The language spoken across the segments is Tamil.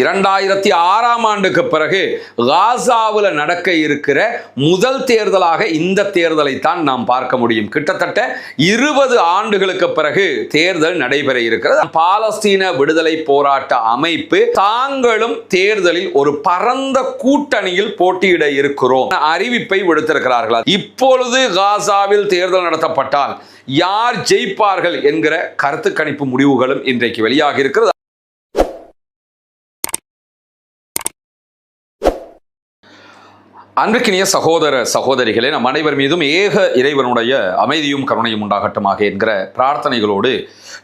2006ஆம் ஆண்டுக்கு பிறகு காசாவில் நடக்க இருக்கிற முதல் தேர்தலாக இந்த தேர்தலை தான் நாம் பார்க்க முடியும். கிட்டத்தட்ட 20 ஆண்டுகளுக்கு பிறகு தேர்தல் நடைபெற இருக்கிறது. பாலஸ்தீன விடுதலை போராட்ட அமைப்பு தாங்களும் தேர்தலில் ஒரு பரந்த கூட்டணியில் போட்டியிட இருக்கிறோம் அறிவிப்பை விடுத்திருக்கிறார்கள். இப்பொழுது காசாவில் தேர்தல் நடத்தப்பட்டால் யார் ஜெயிப்பார்கள் என்கிற கருத்து கணிப்பு முடிவுகளும் இன்றைக்கு வெளியாகி இருக்கிறது. அன்பிற்கினிய சகோதர சகோதரிகளே, நம் அனைவர் மீதும் ஏக இறைவனுடைய அமைதியும் கருணையும் உண்டாகட்டுமாக என்கிற பிரார்த்தனைகளோடு,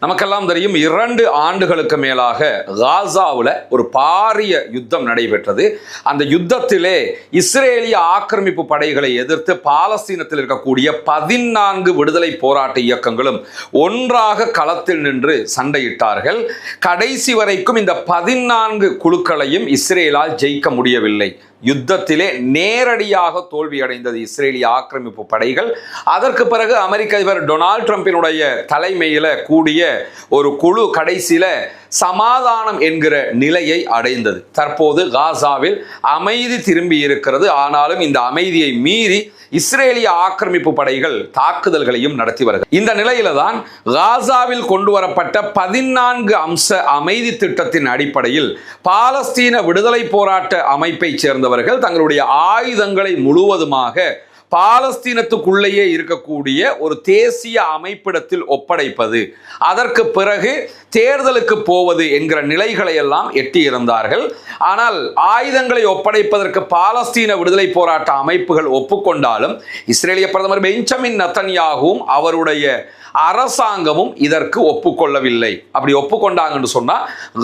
நமக்கெல்லாம் தெரியும் 2 ஆண்டுகளுக்கு மேலாக காசாவில் ஒரு பாரிய யுத்தம் நடைபெற்றது. அந்த யுத்தத்திலே இஸ்ரேலிய ஆக்கிரமிப்பு படைகளை எதிர்த்து பாலஸ்தீனத்தில் இருக்கக்கூடிய 14 விடுதலை போராட்ட இயக்கங்களும் ஒன்றாக களத்தில் நின்று சண்டையிட்டார்கள். கடைசி வரைக்கும் இந்த 14 குழுக்களையும் இஸ்ரேலால் ஜெயிக்க முடியவில்லை. யுத்தத்திலே நேரடியாக தோல்வியடைந்தது இஸ்ரேலிய ஆக்கிரமிப்பு படைகள். அதற்கு பிறகு அமெரிக்க அதிபர் டொனால்ட் ட்ரம்பினுடைய தலைமையில் கூடிய ஒரு குழு கடைசியில சமாதானம் என்கிற நிலையை அடைந்தது. தற்போது காசாவில் அமைதி திரும்பி இருக்கிறது. ஆனாலும் இந்த அமைதியை மீறி இஸ்ரேலிய ஆக்கிரமிப்பு படைகள் தாக்குதல்களையும் நடத்தி வருகிறது. இந்த நிலையில தான் காசாவில் கொண்டு வரப்பட்ட 14 அம்ச அமைதி திட்டத்தின் அடிப்படையில் பாலஸ்தீன விடுதலை போராட்ட அமைப்பை சேர்ந்தவர்கள் தங்களுடைய ஆயுதங்களை முழுவதுமாக பாலஸ்தீனத்துக்குள்ளேயே இருக்கக்கூடிய ஒரு தேசிய அமைப்பிடத்தில் ஒப்படைப்பது, அதற்கு பிறகு தேர்தலுக்கு போவது என்கிற நிலைகளை எல்லாம் எட்டியிருந்தார்கள். ஆனால் ஆயுதங்களை ஒப்படைப்பதற்கு பாலஸ்தீன விடுதலை போராட்ட அமைப்புகள் ஒப்புக்கொண்டாலும் இஸ்ரேலிய பிரதமர் பெஞ்சமின் நெத்தன்யாகுவும் அவருடைய அரசாங்கமும் இதற்கு ஒப்புக்கொள்ளவில்லை. அப்படி ஒப்புக்கொண்டாங்கன்னு சொன்னா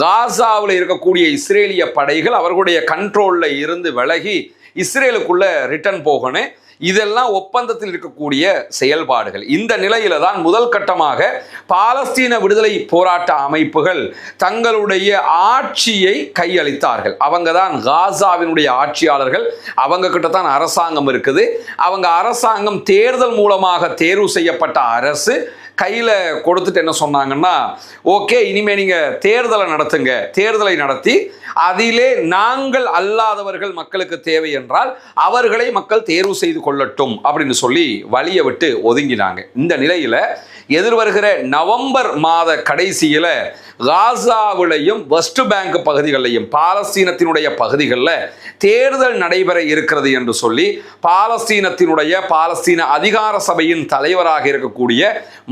காசாவில் இருக்கக்கூடிய இஸ்ரேலிய படைகள் அவர்களுடைய கண்ட்ரோல்ல இருந்து விலகி இஸ்ரேலுக்குள்ள ரிட்டர்ன் போகணும். இதெல்லாம் ஒப்பந்தத்தில் இருக்கக்கூடிய செயல்பாடுகள். இந்த நிலையில தான் முதல் கட்டமாக பாலஸ்தீன விடுதலை போராட்ட அமைப்புகள் தங்களுடைய ஆட்சியை கையளித்தார்கள். அவங்க தான் காசாவினுடைய ஆட்சியாளர்கள். அவங்க கிட்ட தான் அரசாங்கம் இருக்குது. அவங்க அரசாங்கம் தேர்தல் மூலமாக தேர்வு செய்யப்பட்ட அரசு கையில் கொடுத்துட்டு என்ன சொன்னாங்கன்னா, ஓகே, இனிமே நீங்க தேர்தலை நடத்துங்க, தேர்தலை நடத்தி அதிலே நாங்கள் அல்லாதவர்கள் மக்களுக்கு தேவை என்றால் அவர்களை மக்கள் தேர்வு செய்து கொள்ளட்டும் அப்படின்னு சொல்லி வழியை விட்டு ஒதுங்கினாங்க. இந்த நிலையில எதிர்வருகிற நவம்பர் மாத கடைசியில காசாவிலையும் வெஸ்ட் பேங்க் பகுதிகளிலையும் பாலஸ்தீனத்தினுடைய பகுதிகளில் தேர்தல் நடைபெற இருக்கிறது என்று சொல்லி பாலஸ்தீன அதிகார சபையின் தலைவராக இருக்கக்கூடிய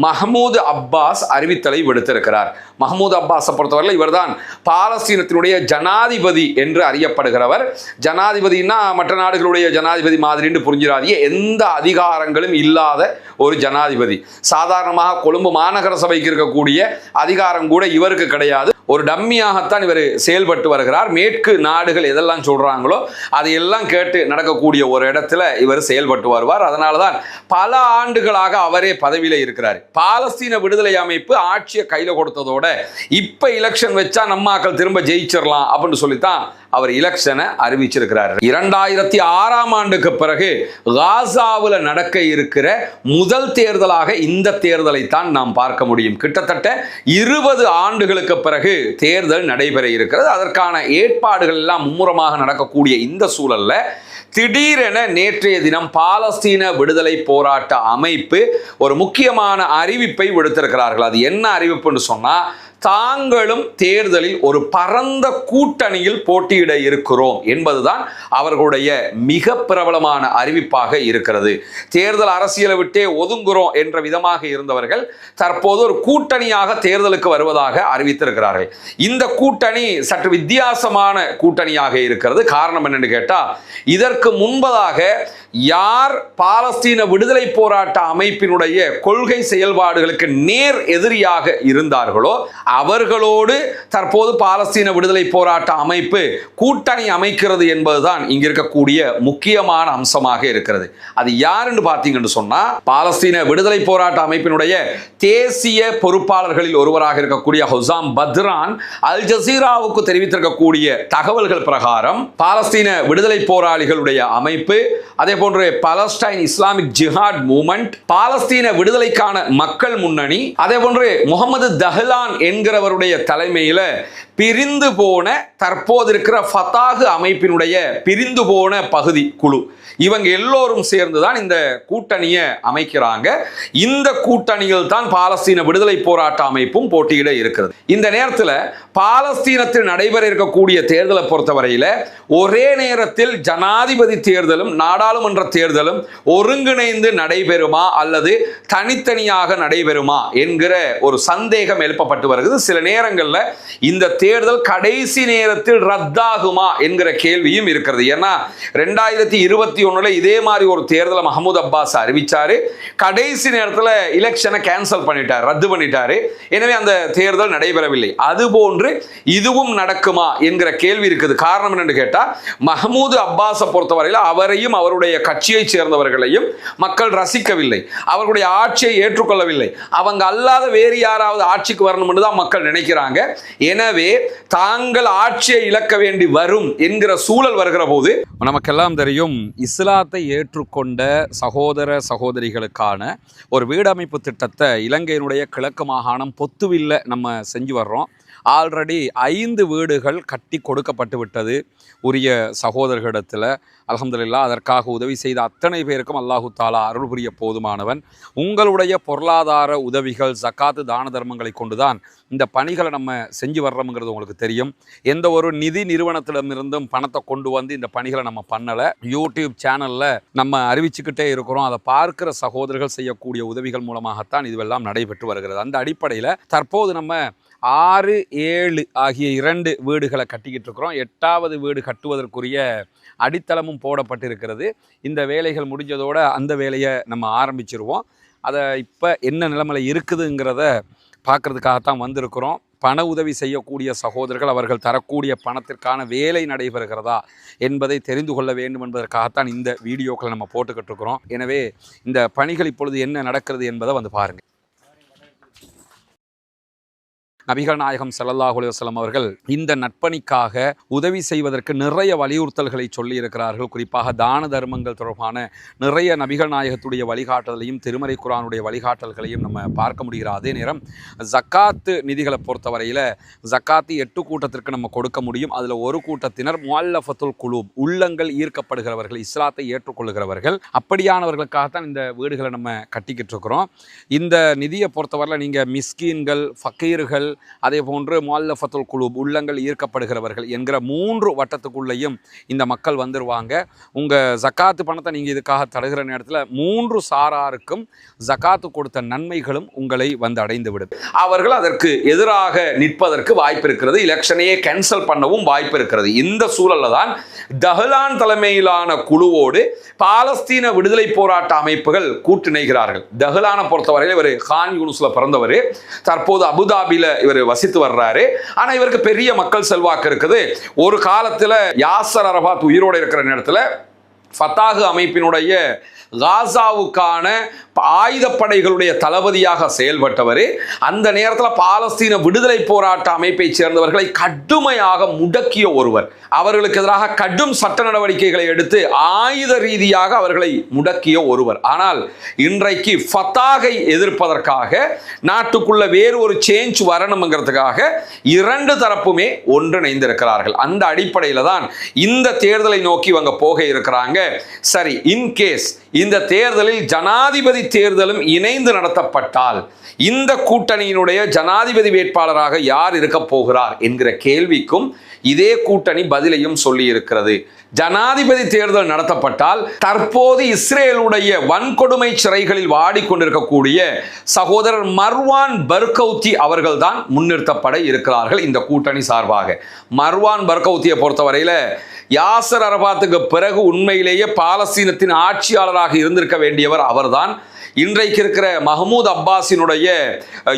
மஹ்மூத் அப்பாஸ் அறிவித்தலை விடுத்திருக்கிறார். மஹ்மூத் அப்பாஸை பொறுத்தவரையில் இவர்தான் பாலஸ்தீனத்தினுடைய ஜனாதிபதி என்று அறியப்படுகிறவர். ஜனாதிபதினா மற்ற நாடுகளுடைய ஜனாதிபதி மாதிரின்னு புரிஞ்சிடாதீங்க, எந்த அதிகாரங்களும் இல்லாத ஒரு ஜனாதிபதி. சாதாரணமாக கொழும்பு மாநகர சபைக்கு இருக்கக்கூடிய அதிகாரம் கூட இவருக்கு கிடையாது. ஒரு டம்மியாகத்தான் இவர் செயல்பட்டு வருகிறார். மேற்கு நாடுகள் எதெல்லாம் சொல்றாங்களோ அதையெல்லாம் கேட்டு நடக்கக்கூடிய ஒரு இடத்துல இவர் செயல்பட்டு வருவார். அதனாலதான் பல ஆண்டுகளாக அவரே பதவியில இருக்கிறார். பாலஸ்தீன விடுதலை அமைப்பு ஆட்சியை கையில கொடுத்ததோட இப்ப எலெக்ஷன் வச்சா நம்மாக்கள் திரும்ப ஜெயிச்சிடலாம் அப்படின்னு சொல்லித்தான் அவர் எலெக்ஷனை அறிவிச்சிருக்கிறார். 2006ஆம் ஆண்டுக்கு பிறகு காசாவில் நடக்க இருக்கிற முதல் தேர்தலாக இந்த தேர்தலை தான் நாம் பார்க்க முடியும். கிட்டத்தட்ட 20 ஆண்டுகளுக்கு பிறகு தேர்தல் நடைபெற இருக்கிறது. அதற்கான ஏற்பாடுகள் எல்லாம் மும்முரமாக நடக்கக்கூடிய இந்த சூழல்ல திடீரென நேற்றைய தினம் பாலஸ்தீன விடுதலை போராட்ட அமைப்பு ஒரு முக்கியமான அறிவிப்பை விடுத்திருக்கிறார்கள். அது என்ன அறிவிப்புன்னு சொன்னா, தாங்களும் தேர்தலில் ஒரு பரந்த கூட்டணியில் போட்டியிட இருக்கிறோம் என்பதுதான் அவர்களுடைய மிக பிரபலமான அறிவிப்பாக இருக்கிறது. தேர்தல் அரசியலை விட்டே ஒதுங்குறோம் என்ற விதமாக இருந்தவர்கள் தற்போது ஒரு கூட்டணியாக தேர்தலுக்கு வருவதாக அறிவித்திருக்கிறார்கள். இந்த கூட்டணி சற்று வித்தியாசமான கூட்டணியாக இருக்கிறது. காரணம் என்னன்னு கேட்டா, இதற்கு முன்பதாக யார் பாலஸ்தீன விடுதலை போராட்ட அமைப்பினுடைய கொள்கை செயல்பாடுகளுக்கு நேர் எதிரியாக இருந்தார்களோ அவர்களோடு தற்போது பாலஸ்தீன விடுதலை போராட்ட அமைப்பு கூட்டணி அமைக்கிறது என்பதுதான் இங்க இருக்கக்கூடிய முக்கியமான அம்சமாக இருக்கிறது. அது யாருன்னு பார்த்தீங்கன்னு சொன்னா, பாலஸ்தீன விடுதலை போராட்ட அமைப்பினுடைய தேசிய பொறுப்பாளர்களில் ஒருவராக இருக்கக்கூடிய ஹுசாம் பத்ரான் அல் ஜசீராவுக்கு தெரிவித்திருக்கக்கூடிய தகவல்கள் பிரகாரம் பாலஸ்தீன விடுதலை போராளிகளுடைய அமைப்பு, அதே போன்று பாலஸ்டைன் இஸ்லாமிக் ஜிஹாட் மூவ்மெண்ட், பாலஸ்தீன விடுதலைக்கான மக்கள் முன்னணி, அதே போன்று முகமது தஹ்லான் என்கிறவருடைய தலைமையில பிரிந்து போன தற்போது இருக்கிற ஃபத்தாஹ் அமைப்பினுடைய பிரிந்து போன பகுதி குழு இவங்க எல்லோரும் சேர்ந்துதான் இந்த கூட்டணியை அமைக்கிறாங்க. இந்த கூட்டணியில் தான் பாலஸ்தீன விடுதலை போராட்ட அமைப்பும் போட்டியிட இருக்கிறது. இந்த நேரத்தில் பாலஸ்தீனத்தில் நடைபெற இருக்கக்கூடிய தேர்தலை பொறுத்தவரையில் ஒரே நேரத்தில் ஜனாதிபதி தேர்தலும் நாடாளுமன்ற தேர்தலும் ஒருங்கிணைந்து நடைபெறுமா அல்லது தனித்தனியாக நடைபெறுமா என்கிற ஒரு சந்தேகம் எழுப்பப்பட்டு வருகிறது. சில நேரங்களில் இந்த தேர்தல் கடைசி நேரத்தில் ரத்தாகுமா என்கிற கேள்வியும் இருக்கிறது. ஏன்னா 2021 இதே மாதிரி ஒரு தேர்தலை மஹமூத் அப்பாஸ் அறிவிச்சாரு. கடைசி நேரத்தில் எலெக்ஷனை கேன்சல் பண்ணிட்டார், ரத்து பண்ணிட்டாரு. எனவே அந்த தேர்தல் நடைபெறவில்லை. அதுபோன்று இதுவும் நடக்குமா என்கிற கேள்வி இருக்குது. காரணம் என்னன்னு கேட்டா, மஹமூத் அப்பாஸை பொறுத்தவரையில் அவரையும் அவருடைய கட்சியை சேர்ந்தவர்களையும் மக்கள் ரசிக்கவில்லை, அவர்களுடைய ஆட்சியை ஏற்றுக்கொள்ளவில்லை. அவங்க அல்லாத வேறு யாராவது ஆட்சிக்கு வரணும் தான் மக்கள் நினைக்கிறாங்க. எனவே தாங்கள் ஆட்சியை இழக்க வேண்டி வரும் என்கிற சூழல் வருகிற போது நமக்கெல்லாம் தெரியும், இஸ்லாத்தை ஏற்றுக்கொண்ட சகோதர சகோதரிகளுக்கான ஒரு வீடமைப்பு திட்டத்தை இலங்கையினுடைய கிழக்கு மாகாணம் பொத்துவில்ல நம்ம செஞ்சு வர்றோம். ஆல்ரெடி 5 வீடுகள் கட்டி கொடுக்கப்பட்டு விட்டது உரிய சகோதரர்களிடத்தில். அல்ஹம்துலில்லாஹ் அதற்காக உதவி செய்த அத்தனை பேருக்கும் அல்லாஹு தாலா அருள் புரிய போதுமானவன். உங்களுடைய பொருளாதார உதவிகள், ஜக்காத்து, தான தர்மங்களை கொண்டுதான் இந்த பணிகளை நம்ம செஞ்சு வர்றோம்ங்கிறது உங்களுக்கு தெரியும். எந்த ஒரு நிதி நிறுவனத்திடமிருந்தும் பணத்தை கொண்டு வந்து இந்த பணிகளை நம்ம பண்ணலை. யூடியூப் சேனலில் நம்ம அறிவிச்சுக்கிட்டே இருக்கிறோம். அதை பார்க்கிற சகோதரர்கள் செய்யக்கூடிய உதவிகள் மூலமாகத்தான் இதுவெல்லாம் நடைபெற்று வருகிறது. அந்த அடிப்படையில் தற்போது நம்ம 6, 7 ஆகிய 2 வீடுகளை கட்டிக்கிட்டு இருக்கிறோம். 8வது வீடு கட்டுவதற்குரிய அடித்தளமும் போடப்பட்டிருக்கிறது. இந்த வேலைகள் முடிஞ்சதோடு அந்த வேலையை நம்ம ஆரம்பிச்சிருவோம். அதை இப்போ என்ன நிலைமையில் இருக்குதுங்கிறத பார்க்குறதுக்காகத்தான் வந்திருக்கிறோம். பண உதவி செய்யக்கூடிய சகோதரர்கள் அவர்கள் தரக்கூடிய பணத்திற்கான வேலை நடைபெறுகிறதா என்பதை தெரிந்து கொள்ள வேண்டும் என்பதற்காகத்தான் இந்த வீடியோக்களை நம்ம போட்டுக்கிட்டு இருக்கிறோம். எனவே இந்த பணிகள் இப்பொழுது என்ன நடக்கிறது என்பதை வந்து பாருங்கள். நபிகள் நாயகம் ஸல்லல்லாஹு அலைஹி வஸல்லம் அவர்கள் இந்த நட்பணிக்காக உதவி செய்வதற்கு நிறைய வலியுறுத்தல்களை சொல்லி இருக்கிறார்கள். குறிப்பாக தான தர்மங்கள் தொடர்பான நிறைய நபிகள் நாயகத்துடைய வழிகாட்டலையும் திருமறை குர்ஆனுடைய வழிகாட்டல்களையும் நம்ம பார்க்க முடிகிறது. அதே நேரம் ஜக்காத்து நிதிகளை பொறுத்தவரையில் ஜக்காத்து 8 கூட்டத்திற்கு நம்ம கொடுக்க முடியும். அதில் ஒரு கூட்டத்தினர் முஅல்லஃபத்துல் குலூப், உள்ளங்கள் ஈர்க்கப்படுகிறவர்கள், இஸ்லாத்தை ஏற்றுக்கொள்கிறவர்கள். அப்படியானவர்களுக்காகத்தான் இந்த வீடுகளை நம்ம கட்டிக்கிட்டு இருக்கிறோம். இந்த நிதியை பொறுத்தவரையில் நீங்கள் மிஸ்கீன்கள், ஃபக்கீர்கள், அதே போன்று முஅல்லஃபத்துல் குலூப், உள்ளங்கள் ஈர்க்கப்படுகிறவர்கள் என்கிற 3 வட்டத்துக்குள்ளேயும் இந்த மக்கள் வந்துருவாங்க. உங்கள் ஜக்காத்து பணத்தை நீங்கள் இதுக்காக தருகிற நேரத்தில் 3 சாராருக்கும் ஜக்காத்து கொடுத்த நன்மைகளும் உங்களை வந்து அடைந்து விடும். அவர்கள் அதற்கு எதிராக நிற்பதற்கு வாய்ப்பு இருக்கிறது. எலெக்ஷனையே கேன்சல் பண்ணவும் வாய்ப்பு இருக்கிறது. இந்த சூழலில் தான் தஹ்லான் தலைமையிலான குழுவோடு பாலஸ்தீன விடுதலை போராட்ட அமைப்புகள் கூட்டிணைகிறார்கள். தஹ்லானை பொறுத்தவரையில் இவர் கான் யூனுஸ்ல பிறந்தவர், தற்போது அபுதாபியில் இவர் வசித்து வர்றாரு. ஆனா இவருக்கு பெரிய மக்கள் செல்வாக்கு இருக்குது. ஒரு காலத்துல யாசர் அரபாத் உயிரோடு இருக்கிற நேரத்தில் ஃபத்தாஹ் அமைப்பினுடைய காசாவுக்கான ஆயுதப்படைகளுடைய தளபதியாக செயல்பட்டவர். அந்த நேரத்தில் பாலஸ்தீன விடுதலை போராட்ட அமைப்பை சேர்ந்தவர்களை கடுமையாக முடக்கிய ஒருவர். அவர்களுக்கு எதிராக கடும் சட்ட நடவடிக்கைகளை எடுத்து ஆயுத ரீதியாக அவர்களை முடக்கிய ஒருவர். ஆனால் இன்றைக்கு ஃபத்தாகை எதிர்ப்பதற்காக, நாட்டுக்குள்ள வேறு ஒரு சேஞ்ச் வரணுங்கிறதுக்காக 2 தரப்புமே ஒன்றிணைந்திருக்கிறார்கள். அந்த அடிப்படையில் தான் இந்த தேர்தலை நோக்கி இவங்க போக இருக்கிறாங்க. சரி, இன்கேஸ் இந்த தேர்தலில் ஜனாதிபதி தேர்தலும் இணைந்து நடத்தப்பட்டால் இந்த கூட்டணியினுடைய ஜனாதிபதி வேட்பாளராக யார் இருக்க போகிறார் என்கிற கேள்விக்கும் இதே கூட்டணி பதிலையும் சொல்லி இருக்கிறது. ஜனாதிபதி தேர்தல் நடத்தப்பட்டால் தற்போது இஸ்ரேலுடைய வன்கொடுமை சிறைகளில் வாடிக்கொண்டிருக்கக்கூடிய சகோதரர் மர்வான் பர்கௌத்தி அவர்கள் தான் முன்னிறுத்தப்பட இருக்கிறார்கள் இந்த கூட்டணி சார்பாக. மர்வான் பர்கௌத்தியை பொறுத்தவரையில் யாசர் அரபாத்துக்கு பிறகு உண்மையிலேயே பாலஸ்தீனத்தின் ஆட்சியாளராக இருந்திருக்க வேண்டியவர் அவர்தான். இன்றைக்கு இருக்கிற மஹமூத் அப்பாஸினுடைய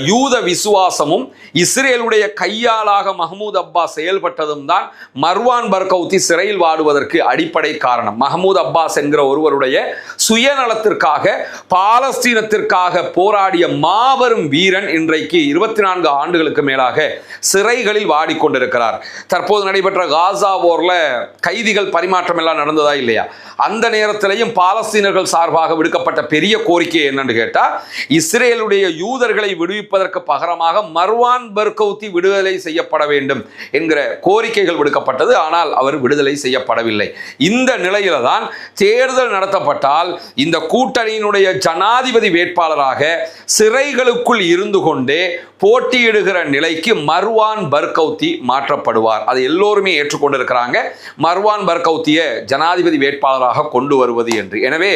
யூத விசுவாசமும் இஸ்ரேலுடைய கையாளாக மஹமூத் அப்பாஸ் செயல்பட்டதும் தான் மர்வான் பர்கௌத்தி சிறையில் வாடுவதற்கு அடிப்படை காரணம். மஹமூத் அப்பாஸ் என்கிற ஒருவருடைய சுயநலத்திற்காக, பாலஸ்தீனத்திற்காக போராடிய மாபெரும் வீரன் இன்றைக்கு 24 ஆண்டுகளுக்கு மேலாக சிறைகளில் வாடிக்கொண்டிருக்கிறார். தற்போது நடைபெற்ற காசா போர்ல கைதிகள் பரிமாற்றம் எல்லாம் நடந்ததா இல்லையா? அந்த நேரத்திலையும் பாலஸ்தீனர்கள் சார்பாக விடுக்கப்பட்ட பெரிய கோரிக்கை என்னன்னு கேட்டா, இஸ்ரேலுடைய யூதர்களை விடுவிப்பதற்கு பகரமாக மர்வான் பர்கௌத்தி விடுதலை செய்யப்பட வேண்டும் என்கிற கோரிக்கைகள் விடுக்கப்பட்டது. ஆனால் அவர் விடுதலை செய்யப்படவில்லை. இந்த நிலையில தான் தேர்தல் நடத்தப்பட்டால் இந்த கூட்டணியினுடைய ஜனாதிபதி வேட்பாளராக சிறைகளுக்குள் இருந்து கொண்டே போட்டியிடுகிற நிலைக்கு மர்வான் பர்கௌத்தி மாற்றப்படுவார். அதை எல்லோருமே ஏற்றுக்கொண்டிருக்கிறாங்க, மர்வான் பர்கௌத்தியை ஜனாதிபதி வேட்பாளராக கொண்டு வருவது என்று. எனவே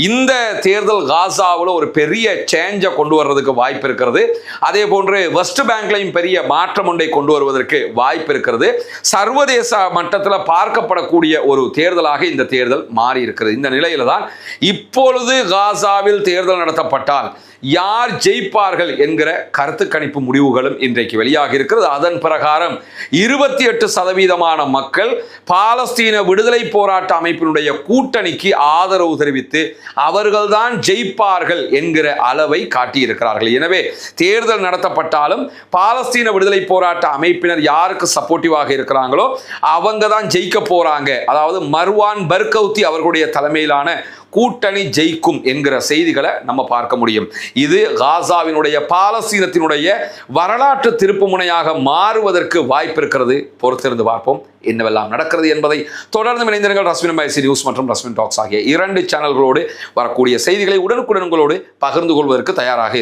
இந்த தேர்தல் காசாவில் ஒரு பெரிய சேஞ்சை கொண்டு வர்றதுக்கு வாய்ப்பு இருக்கிறது. அதே போன்று வெஸ்ட் பேங்க்லையும் பெரிய மாற்றம் ஒன்றை கொண்டு வருவதற்கு வாய்ப்பு இருக்கிறது. சர்வதேச மட்டத்தில் பார்க்கப்படக்கூடிய ஒரு தேர்தலாக இந்த தேர்தல் மாறி இருக்கிறது. இந்த நிலையில தான் இப்பொழுது காசாவில் தேர்தல் நடத்தப்பட்டால் யார் ஜெயிப்பார்கள் என்கிற கருத்து கணிப்பு முடிவுகளும் இன்றைக்கு வெளியாக இருக்கிறது. அதன் பிரகாரம் 28% மக்கள் பாலஸ்தீன விடுதலை போராட்ட அமைப்பினுடைய கூட்டணிக்கு ஆதரவு தெரிவித்து அவர்கள்தான் ஜெயிப்பார்கள் என்கிற அளவை காட்டியிருக்கிறார்கள். எனவே தேர்தல் நடத்தப்பட்டாலும் பாலஸ்தீன விடுதலை போராட்ட அமைப்பினர் யாருக்கு சப்போர்ட்டிவாக இருக்கிறாங்களோ அவங்க தான் ஜெயிக்க போறாங்க. அதாவது மர்வான் பர்கௌத்தி அவர்களுடைய தலைமையிலான கூட்டணி ஜெயிக்கும் என்கிற செய்திகளை நம்ம பார்க்க முடியும். இது காசாவினுடைய பாலஸ்தீனத்தினுடைய வரலாற்று திருப்பு முனையாக மாறுவதற்கு வாய்ப்பு இருக்கிறது. பொறுத்திருந்து பார்ப்போம் என்னவெல்லாம் நடக்கிறது என்பதை. தொடர்ந்து இணைந்திருங்கள் ரஸ்வின் எம்பசி நியூஸ் மற்றும் ரஸ்வின் டாக்ஸ் ஆகிய 2 சேனல்களோடு வரக்கூடிய செய்திகளை உடனுக்குடன் உங்களோடு பகிர்ந்து கொள்வதற்கு தயாராக